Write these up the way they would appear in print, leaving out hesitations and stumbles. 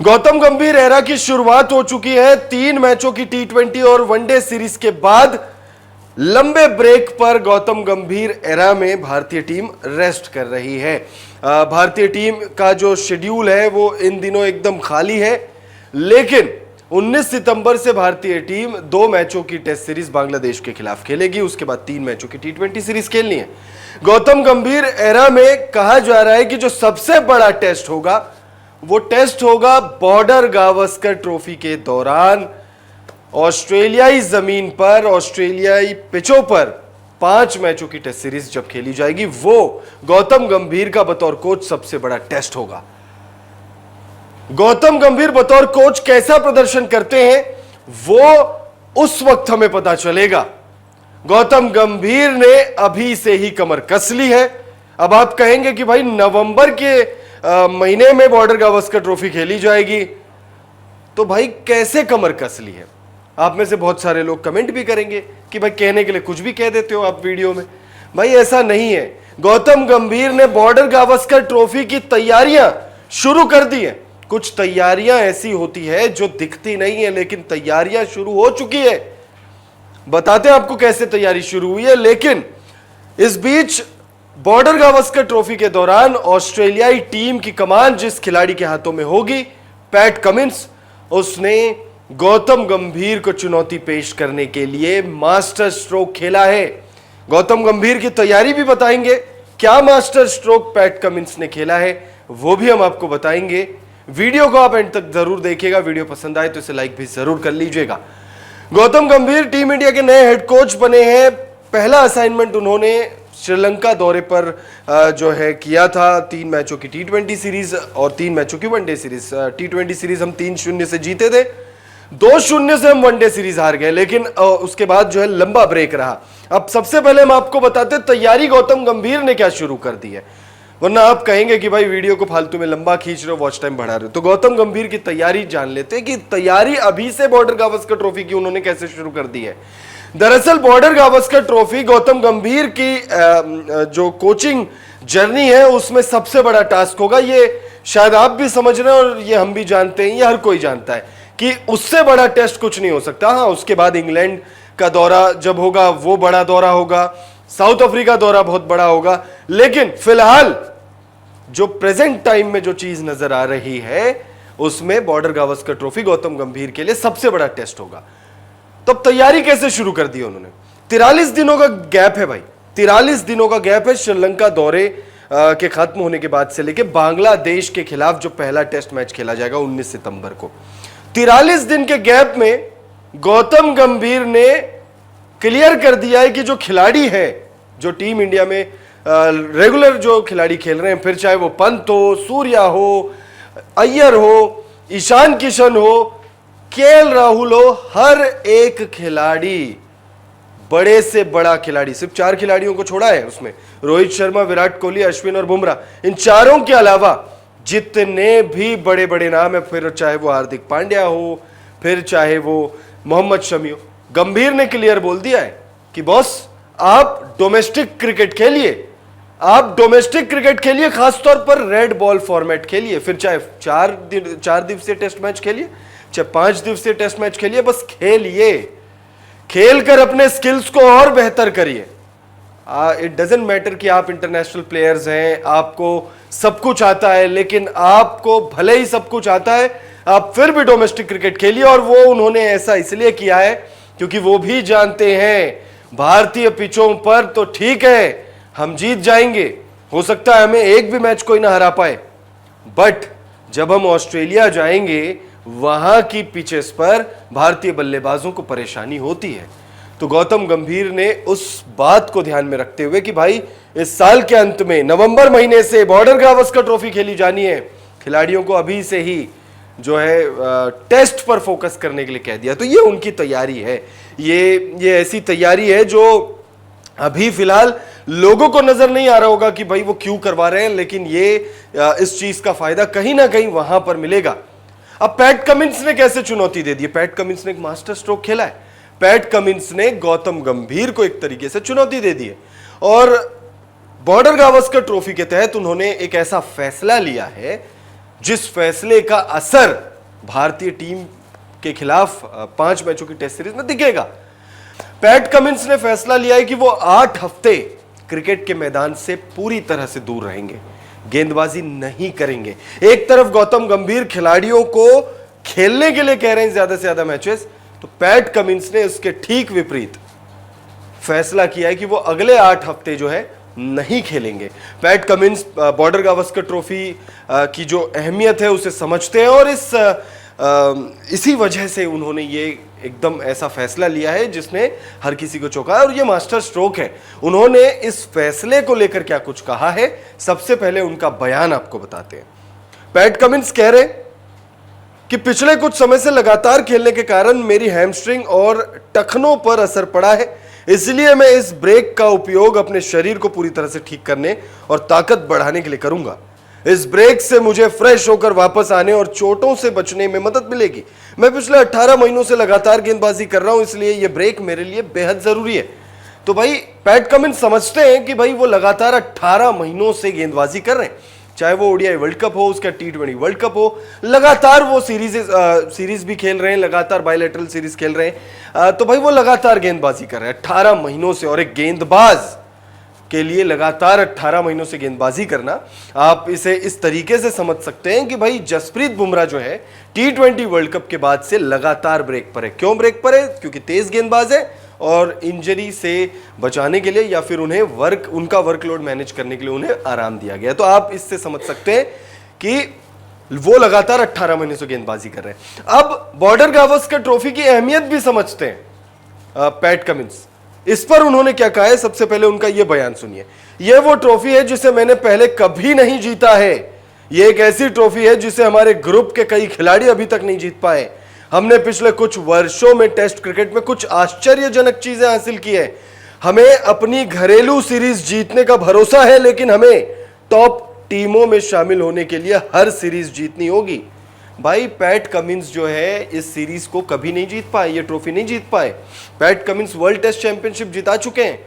गौतम गंभीर एरा की शुरुआत हो चुकी है। 3 मैचों की टी20 और वनडे सीरीज के बाद लंबे ब्रेक पर गौतम गंभीर एरा में भारतीय टीम रेस्ट कर रही है। भारतीय टीम का जो शेड्यूल है वो इन दिनों एकदम खाली है, लेकिन 19 सितंबर से भारतीय टीम 2 मैचों की टेस्ट सीरीज बांग्लादेश के खिलाफ खेलेगी। उसके बाद 3 मैचों की टी20 सीरीज खेलनी है। गौतम गंभीर एरा में कहा जा रहा है कि जो सबसे बड़ा टेस्ट होगा वो टेस्ट होगा बॉर्डर गावस्कर ट्रॉफी के दौरान ऑस्ट्रेलियाई जमीन पर, ऑस्ट्रेलियाई पिचों पर 5 मैचों की टेस्ट सीरीज जब खेली जाएगी, वो गौतम गंभीर का बतौर कोच सबसे बड़ा टेस्ट होगा। गौतम गंभीर बतौर कोच कैसा प्रदर्शन करते हैं वो उस वक्त हमें पता चलेगा। गौतम गंभीर ने अभी से ही कमर कस ली है। अब आप कहेंगे कि भाई नवंबर के महीने में बॉर्डर गावस्कर ट्रॉफी खेली जाएगी, तो भाई कैसे कमर कस ली है? आप में से बहुत सारे लोग कमेंट भी करेंगे कि भाई कहने के लिए कुछ भी कह देते हो आप वीडियो में। भाई ऐसा नहीं है। गौतम गंभीर ने बॉर्डर गावस्कर ट्रॉफी की तैयारियां शुरू कर दी है। कुछ तैयारियां ऐसी होती है जो दिखती नहीं है, लेकिन तैयारियां शुरू हो चुकी है। बताते हैं आपको कैसे तैयारी शुरू हुई है। लेकिन इस बीच बॉर्डर गावस्कर ट्रॉफी के दौरान ऑस्ट्रेलियाई टीम की कमान जिस खिलाड़ी के हाथों में होगी, पैट कमिंस, उसने गौतम गंभीर को चुनौती पेश करने के लिए मास्टर स्ट्रोक खेला है। गौतम गंभीर की तैयारी भी बताएंगे। क्या मास्टर स्ट्रोक पैट कमिंस ने खेला है वो भी हम आपको बताएंगे। वीडियो को आप एंड तक जरूर देखिएगा। वीडियो पसंद आए तो इसे लाइक भी जरूर कर लीजिएगा। गौतम गंभीर टीम इंडिया के नए हेड कोच बने हैं। पहला असाइनमेंट उन्होंने श्रीलंका दौरे पर जो है किया था। 3 मैचों की टी20 सीरीज और 3 मैचों की वनडे सीरीज। टी20 सीरीज हम 3-0 से जीते थे, 2-0 से हम वनडे सीरीज हार गए, लेकिन उसके बाद जो है लंबा ब्रेक रहा। अब सबसे पहले हम आपको बताते तैयारी गौतम गंभीर ने क्या शुरू कर दी है, वरना आप कहेंगे कि भाई वीडियो को फालतू में लंबा खींच रहे हो, वॉच टाइम बढ़ा रहे हो। तो गौतम गंभीर की तैयारी जान लेते हैं कि तैयारी अभी से बॉर्डर गावस्कर ट्रॉफी की उन्होंने कैसे शुरू कर दी है। दरअसल बॉर्डर गावस्कर ट्रॉफी गौतम गंभीर की जो कोचिंग जर्नी है उसमें सबसे बड़ा टास्क होगा। ये शायद आप भी समझ रहे हैं और ये हम भी जानते हैं, ये हर कोई जानता है कि उससे बड़ा टेस्ट कुछ नहीं हो सकता। हाँ, उसके बाद इंग्लैंड का दौरा जब होगा वो बड़ा दौरा होगा, साउथ अफ्रीका दौरा बहुत बड़ा होगा, लेकिन फिलहाल जो प्रेजेंट टाइम में जो चीज नजर आ रही है उसमें बॉर्डर गावस्कर ट्रॉफी गौतम गंभीर के लिए सबसे बड़ा टेस्ट होगा। तो तैयारी कैसे शुरू कर दी उन्होंने? 43 दिनों का गैप है भाई, 43 दिनों का गैप है श्रीलंका दौरे के खत्म होने के बाद से लेके बांग्लादेश के खिलाफ जो पहला टेस्ट मैच खेला जाएगा 19 सितंबर को। 43 दिन के गैप में गौतम गंभीर ने क्लियर कर दिया है कि जो खिलाड़ी है, जो टीम इंडिया में रेगुलर जो खिलाड़ी खेल रहे हैं, फिर चाहे वो पंत हो, सूर्या हो, अय्यर हो, ईशान किशन हो, केएल राहुल हो, हर एक खिलाड़ी, बड़े से बड़ा खिलाड़ी, सिर्फ 4 खिलाड़ियों को छोड़ा है उसमें, रोहित शर्मा, विराट कोहली, अश्विन और बुमराह, इन चारों के अलावा जितने भी बड़े बड़े नाम है, फिर चाहे वो हार्दिक पांड्या हो, फिर चाहे वो मोहम्मद शमी हो, गंभीर ने क्लियर बोल दिया है कि बॉस आप डोमेस्टिक क्रिकेट खेलिए, आप डोमेस्टिक क्रिकेट खेलिए, खासतौर पर रेड बॉल फॉर्मेट खेलिए, फिर चाहे 4 दिवसीय टेस्ट मैच खेलिए, चाहे 5 दिवसीय टेस्ट मैच खेलिए, बस खेलिए, खेलकर अपने स्किल्स को और बेहतर करिए। इट डजंट मैटर कि आप इंटरनेशनल प्लेयर्स हैं, आपको सब कुछ आता है, लेकिन आपको भले ही सब कुछ आता है, आप फिर भी डोमेस्टिक क्रिकेट खेलिए। और वो उन्होंने ऐसा इसलिए किया है क्योंकि वो भी जानते हैं भारतीय पिचों पर तो ठीक है हम जीत जाएंगे, हो सकता है हमें एक भी मैच कोई ना हरा पाए, बट जब हम ऑस्ट्रेलिया जाएंगे वहां की पिचेस पर भारतीय बल्लेबाजों को परेशानी होती है। तो गौतम गंभीर ने उस बात को ध्यान में रखते हुए कि भाई इस साल के अंत में नवंबर महीने से बॉर्डर गावस्कर ट्रॉफी खेली जानी है, खिलाड़ियों को अभी से ही जो है टेस्ट पर फोकस करने के लिए कह दिया। तो ये उनकी तैयारी है, ये ऐसी तैयारी है जो अभी फिलहाल लोगों को नजर नहीं आ रहा होगा कि भाई वो क्यों करवा रहे हैं, लेकिन ये इस चीज का फायदा कहीं ना कहीं वहां पर मिलेगा। अब पैट कमिंस ने कैसे चुनौती दे दी? पैट कमिंस ने एक मास्टर स्ट्रोक खेला है। पैट कमिंस ने गौतम गंभीर को एक तरीके से चुनौती दे दी है और बॉर्डर गावस्कर ट्रॉफी के तहत उन्होंने एक ऐसा फैसला लिया है जिस फैसले का असर भारतीय टीम के खिलाफ 5 मैचों की टेस्ट सीरीज में दिखेगा। पैट कमिंस ने फैसला लिया है कि वो 8 हफ्ते क्रिकेट के मैदान से पूरी तरह से दूर रहेंगे, गेंदबाजी नहीं करेंगे। एक तरफ गौतम गंभीर खिलाड़ियों को खेलने के लिए कह रहे हैं ज्यादा से ज्यादा मैचेस, तो पैट कमिंस ने उसके ठीक विपरीत फैसला किया है कि वो अगले 8 हफ्ते जो है नहीं खेलेंगे। PAT Cummins border Gavaskar trophy की जो अहमियत है उसे समझते हैं और इसी वजह से उन्होंने ये एकदम ऐसा फैसला लिया है जिसने हर किसी को चौंकाया और ये मास्टर स्ट्रोक है। उन्होंने इस फैसले को लेकर क्या कुछ कहा है, सबसे पहले उनका बयान आपको बताते हैं। पैट कमिंस कह रहे कि पिछले कुछ समय से लगातार खेलने के कारण मेरी हैमस्ट्रिंग और टखनों पर असर पड़ा है, इसलिए मैं इस ब्रेक का उपयोग अपने शरीर को पूरी तरह से ठीक करने और ताकत बढ़ाने के लिए करूंगा। इस ब्रेक से मुझे फ्रेश होकर वापस आने और चोटों से बचने में मदद मिलेगी। मैं पिछले 18 महीनों से लगातार गेंदबाजी कर रहा हूं, इसलिए यह ब्रेक मेरे लिए बेहद जरूरी है। तो भाई पैट कमिंस समझते हैं कि भाई वो लगातार 18 महीनों से गेंदबाजी कर रहे हैं, चाहे वो ओडीआई वर्ल्ड कप हो, उसका T20 वर्ल्ड कप हो, लगातार वो सीरीज भी खेल रहे हैं, लगातार बायलैटरल सीरीज खेल रहे हैं। तो भाई वो लगातार गेंदबाजी कर रहे हैं 18 महीनों से, और एक गेंदबाज के लिए लगातार 18 महीनों से गेंदबाजी करना, आप इसे इस तरीके से समझ सकते हैं कि भाई जसप्रीत बुमराह जो है T20 वर्ल्ड कप के बाद से लगातार ब्रेक पर है। क्यों ब्रेक पर है? क्योंकि तेज गेंदबाज है और इंजरी से बचाने के लिए या फिर उन्हें उनका वर्कलोड मैनेज करने के लिए उन्हें आराम दिया गया। तो आप इससे समझ सकते हैं कि वो लगातार 18 महीने से गेंदबाजी कर रहे हैं। अब बॉर्डर गावस्कर ट्रॉफी की अहमियत भी समझते हैं पैट कमिंस। इस पर उन्होंने क्या कहा है, सबसे पहले उनका यह बयान सुनिए। यह वो ट्रॉफी है जिसे मैंने पहले कभी नहीं जीता है। यह एक ऐसी ट्रॉफी है जिसे हमारे ग्रुप के कई खिलाड़ी अभी तक नहीं जीत पाए। हमने पिछले कुछ वर्षों में टेस्ट क्रिकेट में कुछ आश्चर्यजनक चीजें हासिल की है। हमें अपनी घरेलू सीरीज जीतने का भरोसा है, लेकिन हमें टॉप टीमों में शामिल होने के लिए हर सीरीज जीतनी होगी। भाई पैट कमिंस जो है इस सीरीज को कभी नहीं जीत पाए, ये ट्रॉफी नहीं जीत पाए। Pat Cummins World Test Championship जिता चुके हैं,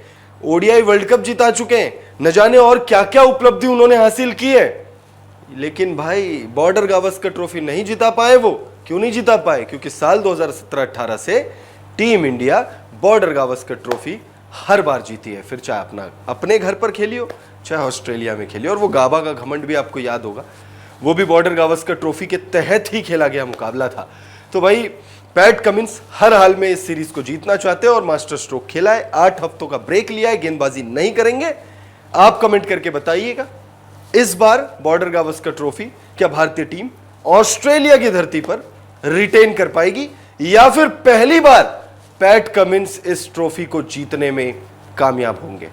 ओडीआई वर्ल्ड कप जिता चुके हैं, न जाने और क्या क्या उपलब्धि उन्होंने हासिल की है, लेकिन भाई बॉर्डर गावस्कर ट्रॉफी नहीं जिता पाए। वो क्यों नहीं जिता पाए? क्योंकि साल 2017-18 से team India Border Gavaskar trophy हर बार जीती है, फिर चाहे अपने घर पर खेली हो, चाहे ऑस्ट्रेलिया में खेली हो। और वो गाबा का घमंड भी आपको याद होगा, वो भी बॉर्डर गावस्कर ट्रॉफी के तहत ही खेला गया मुकाबला था। तो भाई पैट कमिंस हर हाल में इस सीरीज को जीतना चाहते हैं और मास्टर स्ट्रोक खेला है। 8 हफ्तों का ब्रेक लिया है, गेंदबाजी नहीं करेंगे। आप कमेंट करके बताइएगा, इस बार बॉर्डर गावस्कर ट्रॉफी क्या भारतीय टीम ऑस्ट्रेलिया की धरती पर रिटेन कर पाएगी, या फिर पहली बार पैट कमिंस इस ट्रॉफी को जीतने में कामयाब होंगे?